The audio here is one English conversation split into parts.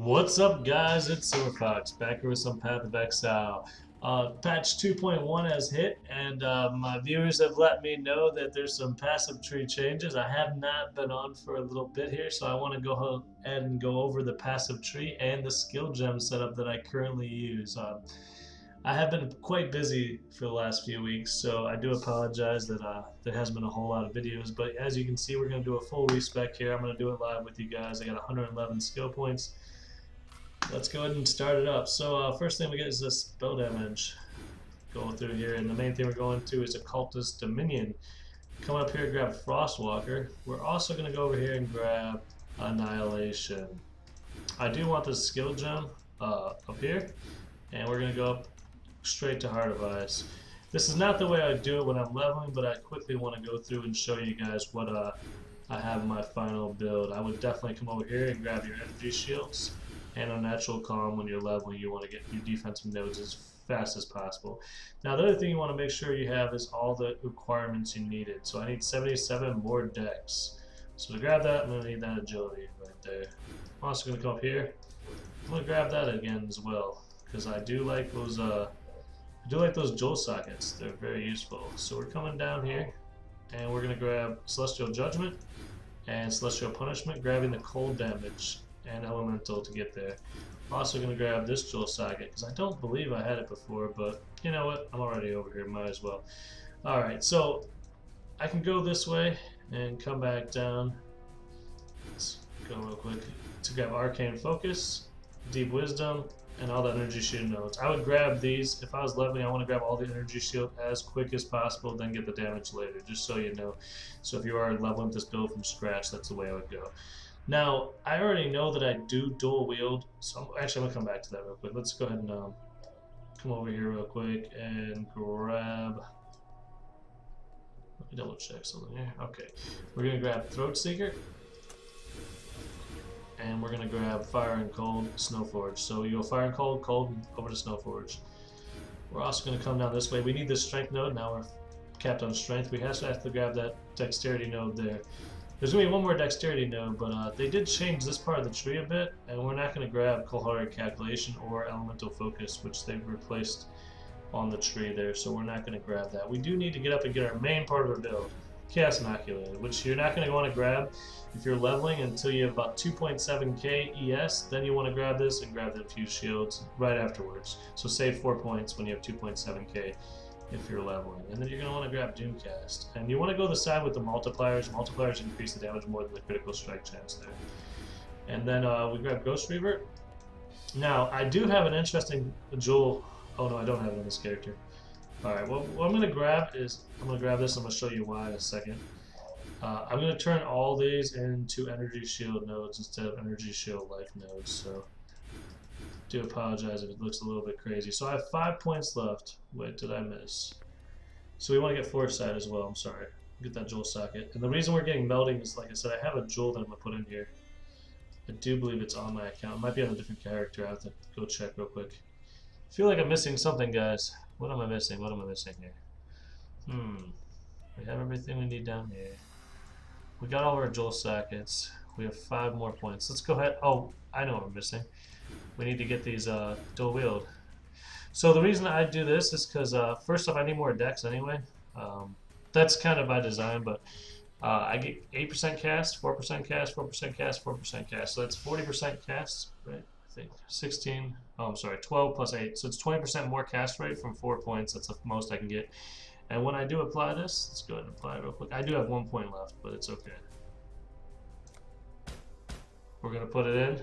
What's up, guys? It's Silverfox back here with some Path of Exile. Patch 2.1 has hit, and my viewers have let me know that there's some passive tree changes. I have not been on for a little bit here, so I want to go ahead and go over the passive tree and the skill gem setup that I currently use. I have been quite busy for the last few weeks, so I do apologize that there hasn't been a whole lot of videos. But as you can see, we're going to do a full respec here. I'm going to do it live with you guys. I got 111 skill points. Let's go ahead and start it up. So first thing we get is this spell damage going through here, and the main thing we're going to is Occultist Dominion. Come up here, grab Frostwalker. We're also going to go over here and grab Annihilation. I do want this skill gem up here, and we're going to go up straight to Heart of Ice. This is not the way I do it when I'm leveling, but I quickly want to go through and show you guys what I have in my final build. I would definitely come over here and grab your energy shields. And Unnatural Calm. When you're leveling, you want to get your defensive nodes as fast as possible. Now, the other thing you want to make sure you have is all the requirements you needed. So I need 77 more dex. So to grab that, I'm going to need that agility right there. I'm also going to come up here. I'm going to grab that again as well, because I do like those Joel sockets. They're very useful. So we're coming down here, and we're going to grab Celestial Judgment and Celestial Punishment, grabbing the cold damage and elemental to get there. I'm also going to grab this Joel socket because I don't believe I had it before, but you know what? I'm already over here, might as well. Alright, so I can go this way and come back down. Let's go real quick to grab Arcane Focus, Deep Wisdom, and all the energy shield nodes. I would grab these. If I was leveling, I want to grab all the energy shield as quick as possible, then get the damage later, just so you know. So if you are leveling this build from scratch, that's the way I would go. Now, I already know that I do dual wield, so actually I'm going to come back to that real quick. Let's go ahead and come over here real quick and grab... Let me double check something here. Okay, we're going to grab Throat Seeker, and we're going to grab Fire and Cold, Snowforge. So you go Fire and Cold, Cold, over to Snowforge. We're also going to come down this way. We need this Strength node. Now we're capped on Strength. We have to grab that Dexterity node there. There's going to be one more Dexterity node, but they did change this part of the tree a bit, and we're not going to grab Cold-Hearted Calculation or Elemental Focus, which they've replaced on the tree there, so we're not going to grab that. We do need to get up and get our main part of our build, Chaos Inoculated, which you're not going to want to grab if you're leveling until you have about 2.7k ES. Then you want to grab this and grab the Infused Shields right afterwards. So save 4 points when you have 2.7k. if you're leveling. And then you're going to want to grab Doomcast. And you want to go the side with the multipliers. Multipliers increase the damage more than the critical strike chance there. And then we grab Ghost Reaver. Now, I do have an interesting Jewel. Oh no, I don't have it on this character. Alright, well, what I'm going to grab is, I'm going to grab this, I'm going to show you why in a second. I'm going to turn all these into Energy Shield nodes instead of Energy Shield Life nodes, so do apologize if it looks a little bit crazy. So I have 5 points left. Wait, did I miss? So we want to get Foresight as well. I'm sorry. Get that Jewel socket. And the reason we're getting Melding is, like I said, I have a Jewel that I'm going to put in here. I do believe it's on my account. It might be on a different character. I have to go check real quick. I feel like I'm missing something, guys. What am I missing? What am I missing here? We have everything we need down here. We got all our Jewel sockets. We have 5 more points. Let's go ahead. Oh, I know what we're missing. We need to get these dual wield. So the reason I do this is because first off, I need more dex anyway. That's kind of by design, but I get 8% cast, 4% cast, 4% cast, 4% cast. So that's 40% cast, right? I think 16. Oh, I'm sorry, 12 plus 8. So it's 20% more cast rate from 4 points. That's the most I can get. And when I do apply this, let's go ahead and apply it real quick. I do have 1 point left, but it's okay. We're gonna put it in.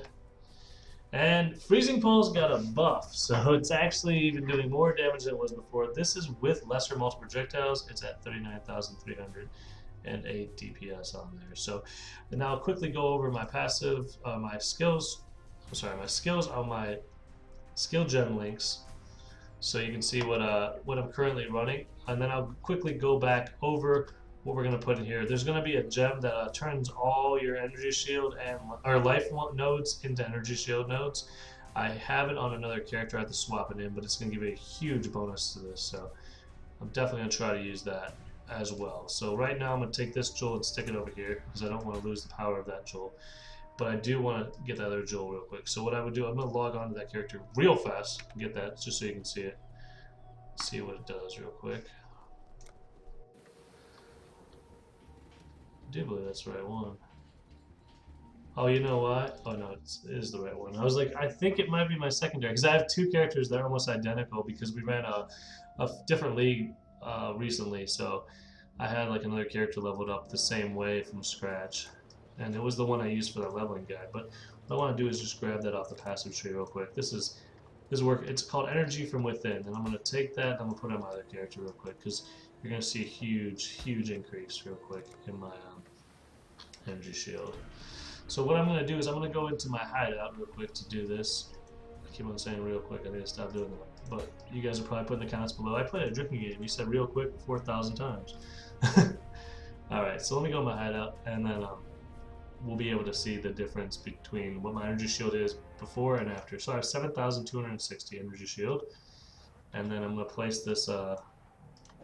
And Freezing Pulse got a buff, so it's actually even doing more damage than it was before. This is with lesser multiple projectiles. It's at 39,308 DPS on there. So now I'll quickly go over my passive, my skills. I'm sorry, my skills on my skill gem links, so you can see what I'm currently running. And then I'll quickly go back over what we're going to put in here. There's going to be a gem that turns all your energy shield and or life nodes into energy shield nodes. I have it on another character. I have to swap it in, but it's going to give you a huge bonus to this. So I'm definitely going to try to use that as well. So right now I'm going to take this jewel and stick it over here because I don't want to lose the power of that jewel. but I do want to get that other jewel real quick. So what I would do, I'm going to log on to that character real fast, get that, just so you can see it. See what it does real quick. I do believe that's the right one. Oh, you know what? Oh no, it is the right one. I was like, I think it might be my secondary because I have two characters that are almost identical because we ran a different league recently. So I had like another character leveled up the same way from scratch, and it was the one I used for that leveling guide. But what I want to do is just grab that off the passive tree real quick. This work. It's called Energy from Within, and I'm gonna take that and I'm gonna put it on my other character real quick because you're gonna see a huge increase real quick in my energy shield. So what I'm going to do is I'm going to go into my hideout real quick to do this. I keep on saying real quick, I need to stop doing that. But you guys are probably putting the comments below. I played a drinking game. You said real quick 4,000 times. Alright, so let me go to my hideout and then we'll be able to see the difference between what my energy shield is before and after. So I have 7,260 energy shield. And then I'm going to place this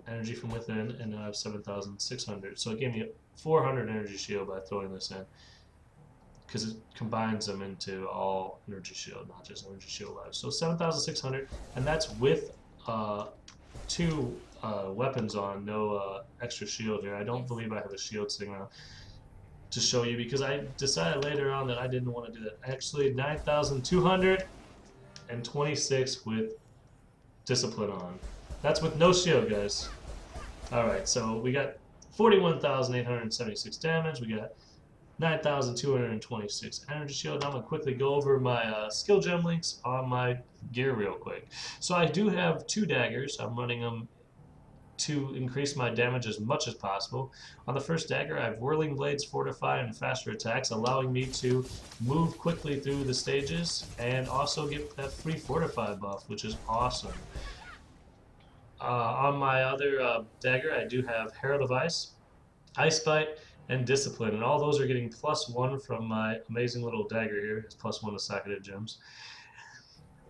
energy from within, and now I have 7,600. So it gave me 400 energy shield by throwing this in, because it combines them into all energy shield, not just energy shield life. So 7,600, and that's with two weapons on, no extra shield here. I don't believe I have a shield sitting around to show you because I decided later on that I didn't want to do that. Actually, 9,226 with discipline on. That's with no shield, guys. Alright, so we got 41,876 damage. We got 9,226 energy shield. I'm going to quickly go over my skill gem links on my gear real quick. So I do have 2 daggers. I'm running them to increase my damage as much as possible. On the first dagger, I have Whirling Blades, Fortify, and Faster Attacks, allowing me to move quickly through the stages and also get that free Fortify buff, which is awesome. On my other dagger, I do have Herald of Ice, Ice Bite, and Discipline, and all those are getting +1 from my amazing little dagger here. It's +1 to socketed gems.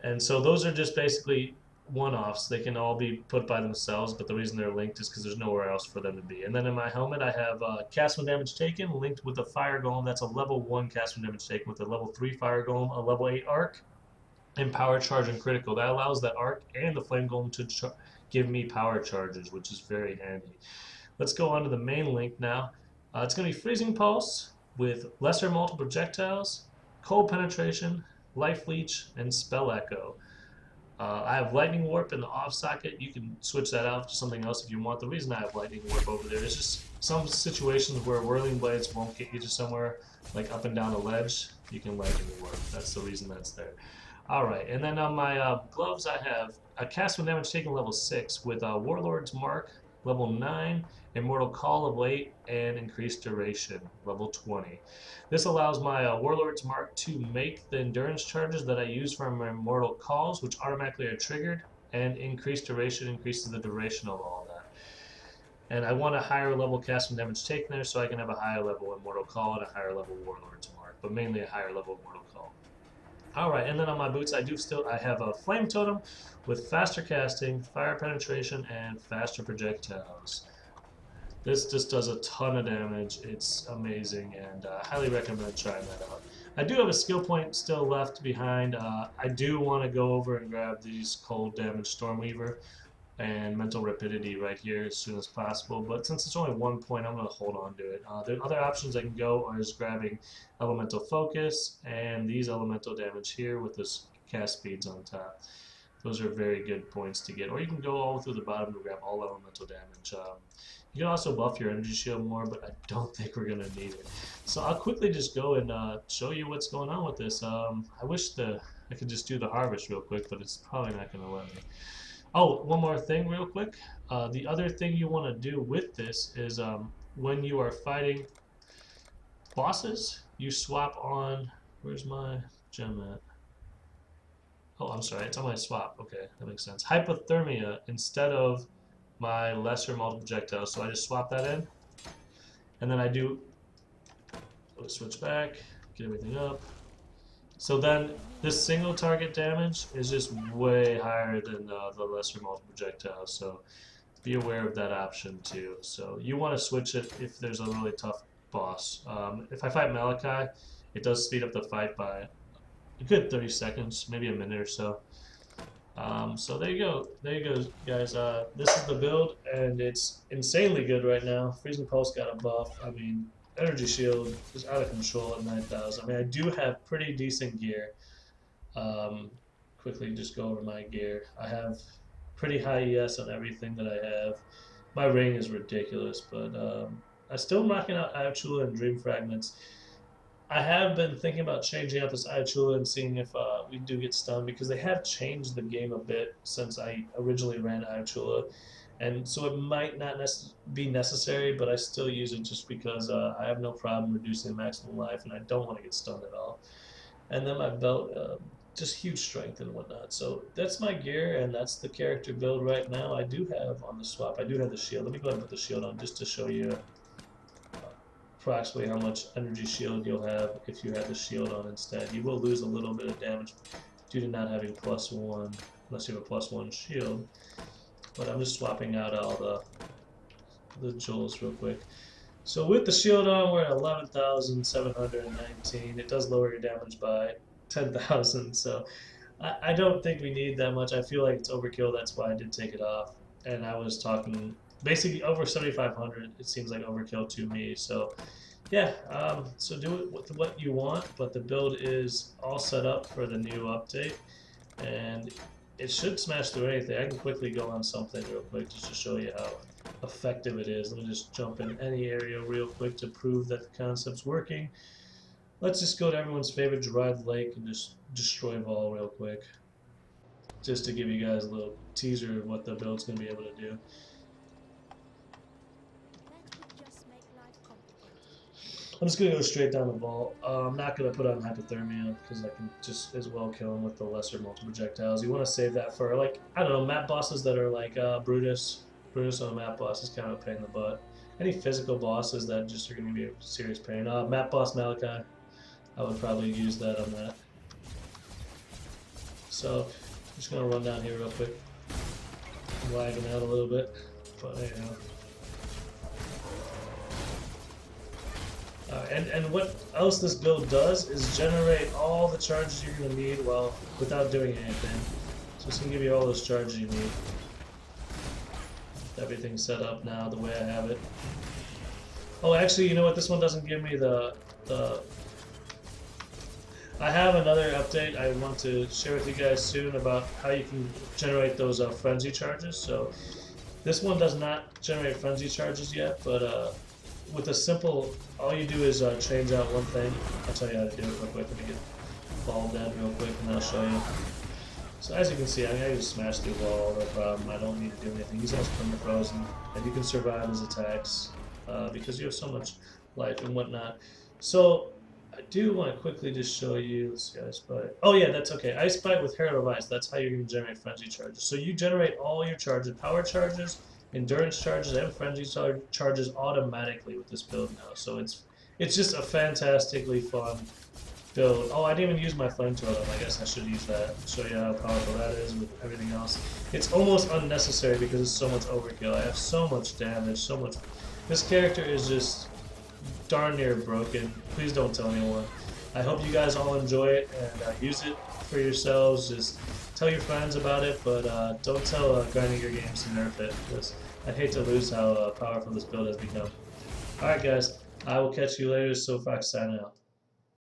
And so those are just basically one-offs. They can all be put by themselves, but the reason they're linked is because there's nowhere else for them to be. And then in my helmet, I have cast when damage taken linked with a fire golem. That's a level 1 cast when damage taken with a level 3 fire golem, a level 8 arc, and power charge and critical. That allows that arc and the flame golem to give me power charges, which is very handy. Let's go on to the main link now. It's going to be Freezing Pulse with Lesser Multiple Projectiles, Cold Penetration, Life Leech, and Spell Echo. I have Lightning Warp in the off socket. You can switch that out to something else if you want. The reason I have Lightning Warp over there is just some situations where Whirling Blades won't get you to somewhere, like up and down a ledge. You can Lightning Warp. That's the reason that's there. Alright, and then on my gloves I have a cast when damage taken level 6 with Warlord's Mark level 9, Immortal Call of 8, and Increased Duration level 20. This allows my Warlord's Mark to make the endurance charges that I use for my Immortal Calls, which automatically are triggered, and Increased Duration increases the duration of all that. And I want a higher level cast when damage taken there so I can have a higher level Immortal Call and a higher level Warlord's Mark, but mainly a higher level Immortal Call. Alright, and then on my boots I have a Flame Totem with faster casting, fire penetration, and faster projectiles. This just does a ton of damage. It's amazing, and I highly recommend trying that out. I do have a skill point still left behind. I do want to go over and grab these cold damage Stormweaver and mental rapidity right here as soon as possible, but since it's only 1 point, I'm going to hold on to it. The other options I can go are just grabbing elemental focus and these elemental damage here with this cast speeds on top. Those are very good points to get, or you can go all through the bottom to grab all elemental damage. You can also buff your energy shield more, but I don't think we're going to need it. So I'll quickly just go and show you what's going on with this. I wish I could just do the harvest real quick, but it's probably not going to let me. Oh, one more thing real quick. The other thing you want to do with this is when you are fighting bosses, you swap on... Where's my gem at? Oh, I'm sorry. It's on my swap. Okay, that makes sense. Hypothermia instead of my lesser multiple projectiles. So I just swap that in. And then I do... switch back, get everything up. So then this single target damage is just way higher than the lesser multiple projectiles, so be aware of that option too. So you want to switch it if there's a really tough boss. If I fight Malachi, it does speed up the fight by a good 30 seconds, maybe a minute or so. So there you go, guys. This is the build, and it's insanely good right now. Freezing Pulse got a buff. I mean, Energy Shield is out of control at 9,000. I mean, I do have pretty decent gear. Um, Quickly just go over my gear. I have pretty high ES on everything that I have. My ring is ridiculous, but I still am rocking out Ayachula and Dream Fragments. I have been thinking about changing out this Ayachula and seeing if we do get stunned, because they have changed the game a bit since I originally ran Ayachula, and so it might not be necessary, but I still use it just because I have no problem reducing maximum life, and I don't want to get stunned at all. And then my belt, just huge strength and whatnot. So that's my gear, and that's the character build right now. I do have on the swap, I do have the shield. Let me go ahead and put the shield on just to show you approximately how much energy shield you'll have if you have the shield on instead. You will lose a little bit of damage due to not having +1, unless you have a +1 shield. But I'm just swapping out all the jewels real quick. So with the shield on, we're at 11,719. It does lower your damage by 10,000, so I don't think we need that much. I feel like it's overkill, that's why I did take it off. And I was talking basically over 7,500. It seems like overkill to me. So yeah, so do it with what you want, but the build is all set up for the new update, and it should smash through anything. I can quickly go on something real quick just to show you how effective it is. Let me just jump in any area real quick to prove that the concept's working. Let's just go to everyone's favorite Gerard Lake and just destroy Vol real quick, just to give you guys a little teaser of what the build's going to be able to do. I'm just going to go straight down the vault. I'm not going to put on hypothermia because I can just as well kill him with the lesser multiple projectiles. You want to save that for, like, I don't know, map bosses that are like Brutus. Brutus on a map boss is kind of a pain in the butt. Any physical bosses that just are going to be a serious pain. Map boss Malachi, I would probably use that on that. So I'm just going to run down here real quick. I'm lagging out a little bit, but anyhow. And what else this build does is generate all the charges you're going to need without doing anything. So it's going to give you all those charges you need. Everything's set up now the way I have it. Oh, actually, you know what? This one doesn't give me the I have another update I want to share with you guys soon about how you can generate those frenzy charges. So this one does not generate frenzy charges yet, but with a simple, all you do is change out one thing. I'll tell you how to do it real quick. Let me get Ball dead real quick and I'll show you. So as you can see, I mean, I just smash through Ball, no problem. I don't need to do anything. He's almost permanent frozen, and you can survive his attacks because you have so much life and whatnot. So I do want to quickly just show you. Let's see, Ice Bite. Oh yeah, that's okay. Ice Bite with Herald of Ice. That's how you're going to generate frenzy charges. So you generate all your charges, power charges, endurance charges, and frenzy charges automatically with this build now. So it's just a fantastically fun build. Oh, I didn't even use my flame totem. I guess I should use that. Show you how powerful that is with everything else. It's almost unnecessary because it's so much overkill. I have so much damage, so much. This character is just darn near broken. Please don't tell anyone. I hope you guys all enjoy it and use it for yourselves. Just tell your friends about it, but don't tell Grinding Your Games to nerf it, because I hate to lose how powerful this build has become. Alright guys, I will catch you later. So Fox signing out.